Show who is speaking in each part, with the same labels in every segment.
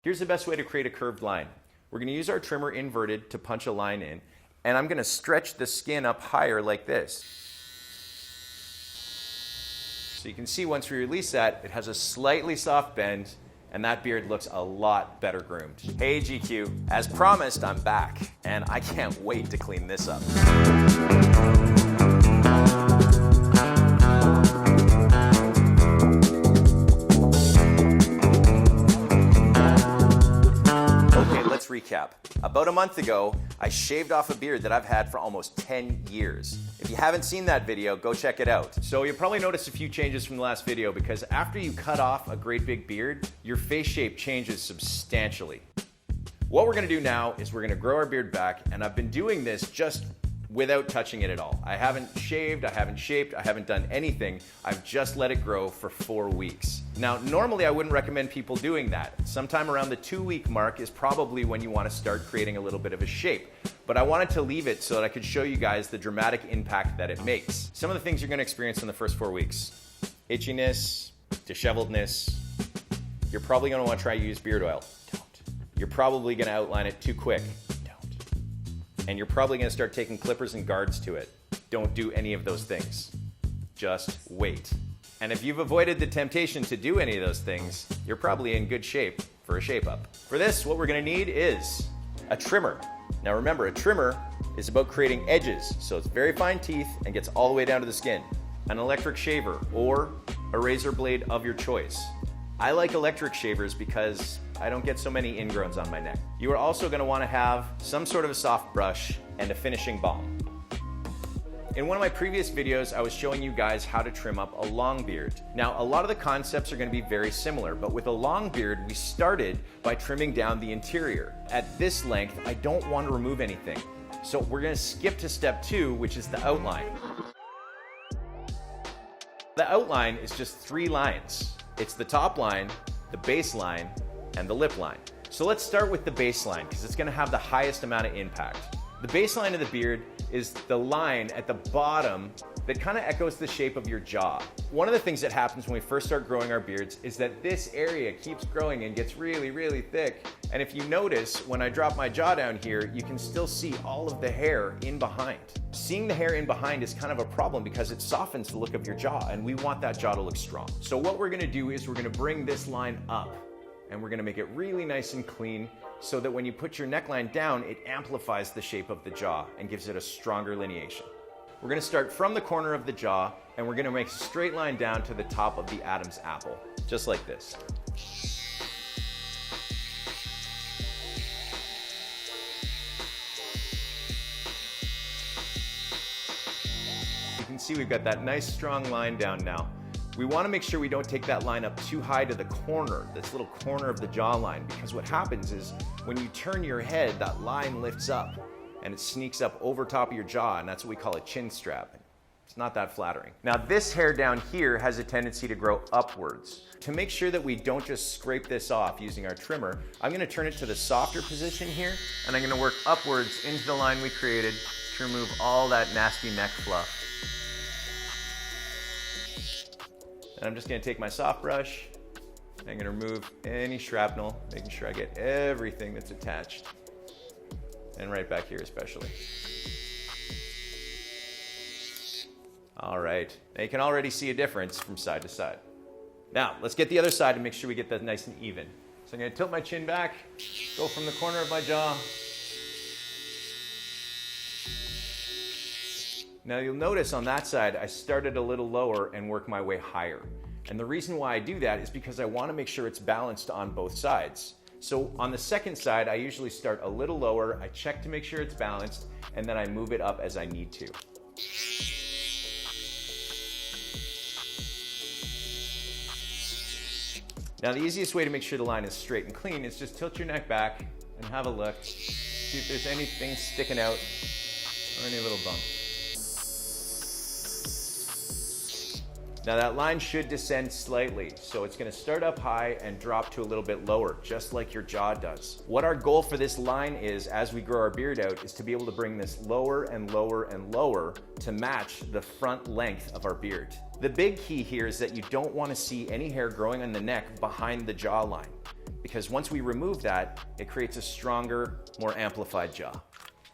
Speaker 1: Here's the best way to create a curved line. We're going to use our trimmer inverted to punch a line in, and I'm going to stretch the skin up higher like this. So you can see once we release that, it has a slightly soft bend, and that beard looks a lot better groomed. Hey GQ, as promised, I'm back, and I can't wait to clean this up. Let's recap. About a month ago, I shaved off a beard that I've had for almost 10 years. If you haven't seen that video, go check it out. So you'll probably notice a few changes from the last video because after you cut off a great big beard, your face shape changes substantially. What we're gonna do now is we're gonna grow our beard back, and I've been doing this just without touching it at all. I haven't shaved, I haven't shaped, I haven't done anything. I've just let it grow for 4 weeks. Now, normally I wouldn't recommend people doing that. Sometime around the 2-week mark is probably when you want to start creating a little bit of a shape. But I wanted to leave it so that I could show you guys the dramatic impact that it makes. Some of the things you're going to experience in the first 4 weeks: itchiness, disheveledness. You're probably going to want to try to use beard oil. Don't. You're probably going to outline it too quick. And you're probably going to start taking clippers and guards to it. Don't do any of those things. Just wait. And if you've avoided the temptation to do any of those things, you're probably in good shape for a shape up. For this, what we're going to need is a trimmer. Now remember, a trimmer is about creating edges, so it's very fine teeth and gets all the way down to the skin. An electric shaver or a razor blade of your choice. I like electric shavers because I don't get so many ingrowns on my neck. You are also going to want to have some sort of a soft brush and a finishing balm. In one of my previous videos, I was showing you guys how to trim up a long beard. Now, a lot of the concepts are going to be very similar, but with a long beard, we started by trimming down the interior. At this length, I don't want to remove anything. So we're going to skip to step 2, which is the outline. The outline is just 3 lines. It's the top line, the base line, and the lip line. So let's start with the baseline because it's going to have the highest amount of impact. The baseline of the beard is the line at the bottom that kind of echoes the shape of your jaw. One of the things that happens when we first start growing our beards is that this area keeps growing and gets really, really thick. And if you notice, when I drop my jaw down here, you can still see all of the hair in behind. Seeing the hair in behind is kind of a problem because it softens the look of your jaw, and we want that jaw to look strong. So what we're gonna do is we're gonna bring this line up, and we're gonna make it really nice and clean so that when you put your neckline down, it amplifies the shape of the jaw and gives it a stronger lineation. We're gonna start from the corner of the jaw, and we're gonna make a straight line down to the top of the Adam's apple, just like this. You can see we've got that nice strong line down now. We want to make sure we don't take that line up too high to the corner, this little corner of the jawline, because what happens is when you turn your head, that line lifts up and it sneaks up over top of your jaw, and that's what we call a chin strap. It's not that flattering. Now this hair down here has a tendency to grow upwards. To make sure that we don't just scrape this off using our trimmer, I'm going to turn it to the softer position here, and I'm going to work upwards into the line we created to remove all that nasty neck fluff. And I'm just going to take my soft brush, and I'm going to remove any shrapnel, making sure I get everything that's attached. And right back here especially. All right, now you can already see a difference from side to side. Now, let's get the other side and make sure we get that nice and even. So I'm going to tilt my chin back, go from the corner of my jaw. Now you'll notice on that side, I started a little lower and work my way higher. And the reason why I do that is because I want to make sure it's balanced on both sides. So on the second side, I usually start a little lower, I check to make sure it's balanced, and then I move it up as I need to. Now the easiest way to make sure the line is straight and clean is just tilt your neck back and have a look. See if there's anything sticking out or any little bump. Now that line should descend slightly, so it's going to start up high and drop to a little bit lower, just like your jaw does. What our goal for this line is, as we grow our beard out, is to be able to bring this lower and lower and lower to match the front length of our beard. The big key here is that you don't want to see any hair growing on the neck behind the jawline. because once we remove that, it creates a stronger, more amplified jaw.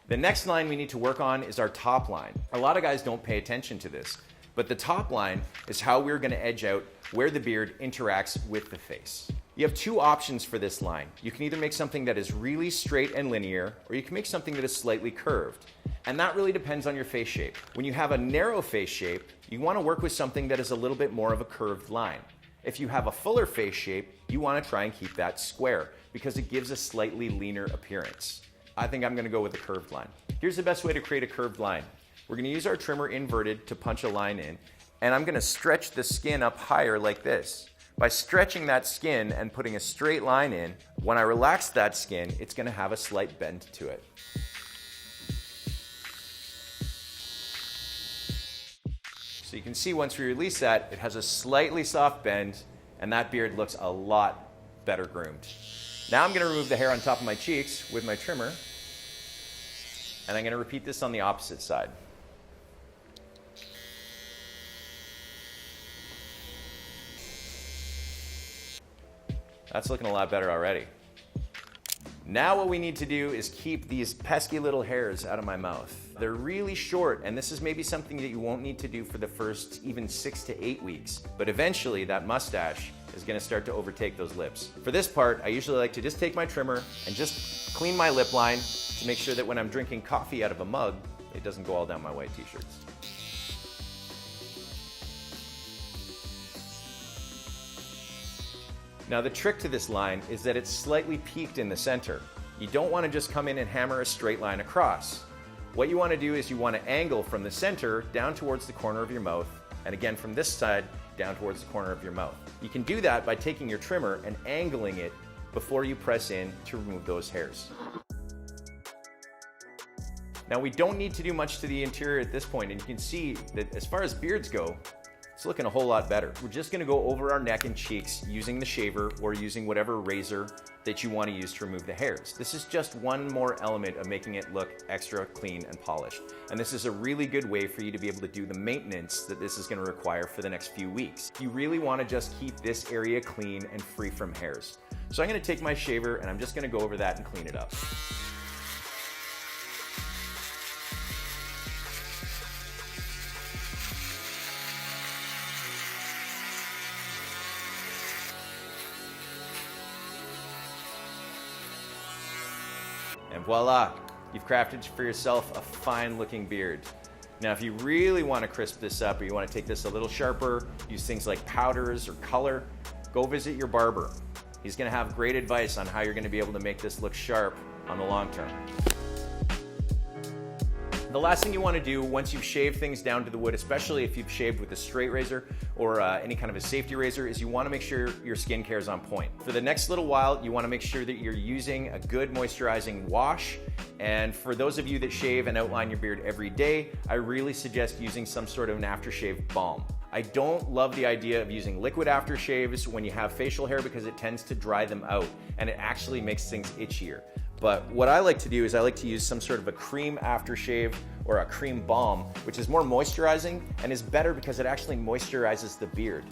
Speaker 1: The next line we need to work on is our top line. A lot of guys don't pay attention to this, but the top line is how we're going to edge out where the beard interacts with the face. You have two options for this line. You can either make something that is really straight and linear, or you can make something that is slightly curved. And that really depends on your face shape. When you have a narrow face shape, you want to work with something that is a little bit more of a curved line. If you have a fuller face shape, you want to try and keep that square because it gives a slightly leaner appearance. I think I'm going to go with a curved line. Here's the best way to create a curved line. We're going to use our trimmer inverted to punch a line in, and I'm going to stretch the skin up higher like this. By stretching that skin and putting a straight line in, when I relax that skin, it's going to have a slight bend to it. So you can see once we release that, it has a slightly soft bend, and that beard looks a lot better groomed. Now I'm going to remove the hair on top of my cheeks with my trimmer, and I'm going to repeat this on the opposite side. That's looking a lot better already. Now what we need to do is keep these pesky little hairs out of my mouth. They're really short, and this is maybe something that you won't need to do for the first even 6 to 8 weeks. But eventually that mustache is gonna start to overtake those lips. For this part, I usually like to just take my trimmer and just clean my lip line to make sure that when I'm drinking coffee out of a mug, it doesn't go all down my white t-shirts. Now the trick to this line is that it's slightly peaked in the center. You don't want to just come in and hammer a straight line across. What you want to do is you want to angle from the center down towards the corner of your mouth, and again from this side down towards the corner of your mouth. You can do that by taking your trimmer and angling it before you press in to remove those hairs. Now we don't need to do much to the interior at this point, and you can see that as far as beards go, it's looking a whole lot better. We're just gonna go over our neck and cheeks using the shaver or using whatever razor that you want to use to remove the hairs. This is just one more element of making it look extra clean and polished. And this is a really good way for you to be able to do the maintenance that this is gonna require for the next few weeks. You really wanna just keep this area clean and free from hairs. So I'm gonna take my shaver and I'm just gonna go over that and clean it up. And voila, you've crafted for yourself a fine looking beard. Now if you really want to crisp this up or you want to take this a little sharper, use things like powders or color, go visit your barber. He's going to have great advice on how you're going to be able to make this look sharp on the long term. The last thing you want to do once you've shaved things down to the wood, especially if you've shaved with a straight razor or any kind of a safety razor, is you want to make sure your skincare is on point. For the next little while, you want to make sure that you're using a good moisturizing wash. And for those of you that shave and outline your beard every day, I really suggest using some sort of an aftershave balm. I don't love the idea of using liquid aftershaves when you have facial hair because it tends to dry them out and it actually makes things itchier. But what I like to do is I like to use some sort of a cream aftershave or a cream balm, which is more moisturizing and is better because it actually moisturizes the beard.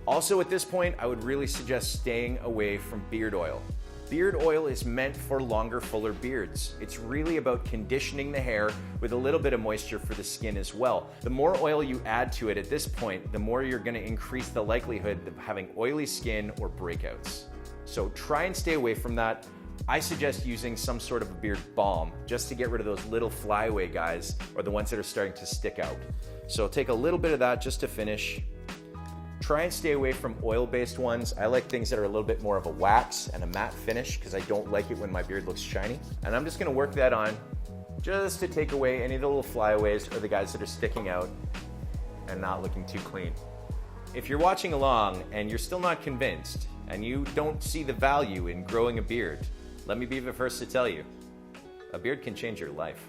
Speaker 1: Also at this point, I would really suggest staying away from beard oil. Beard oil is meant for longer, fuller beards. It's really about conditioning the hair with a little bit of moisture for the skin as well. The more oil you add to it at this point, the more you're gonna increase the likelihood of having oily skin or breakouts. So try and stay away from that. I suggest using some sort of a beard balm just to get rid of those little flyaway guys or the ones that are starting to stick out. So take a little bit of that just to finish. Try and stay away from oil-based ones. I like things that are a little bit more of a wax and a matte finish because I don't like it when my beard looks shiny. And I'm just gonna work that on just to take away any of the little flyaways or the guys that are sticking out and not looking too clean. If you're watching along and you're still not convinced and you don't see the value in growing a beard, let me be the first to tell you, a beard can change your life.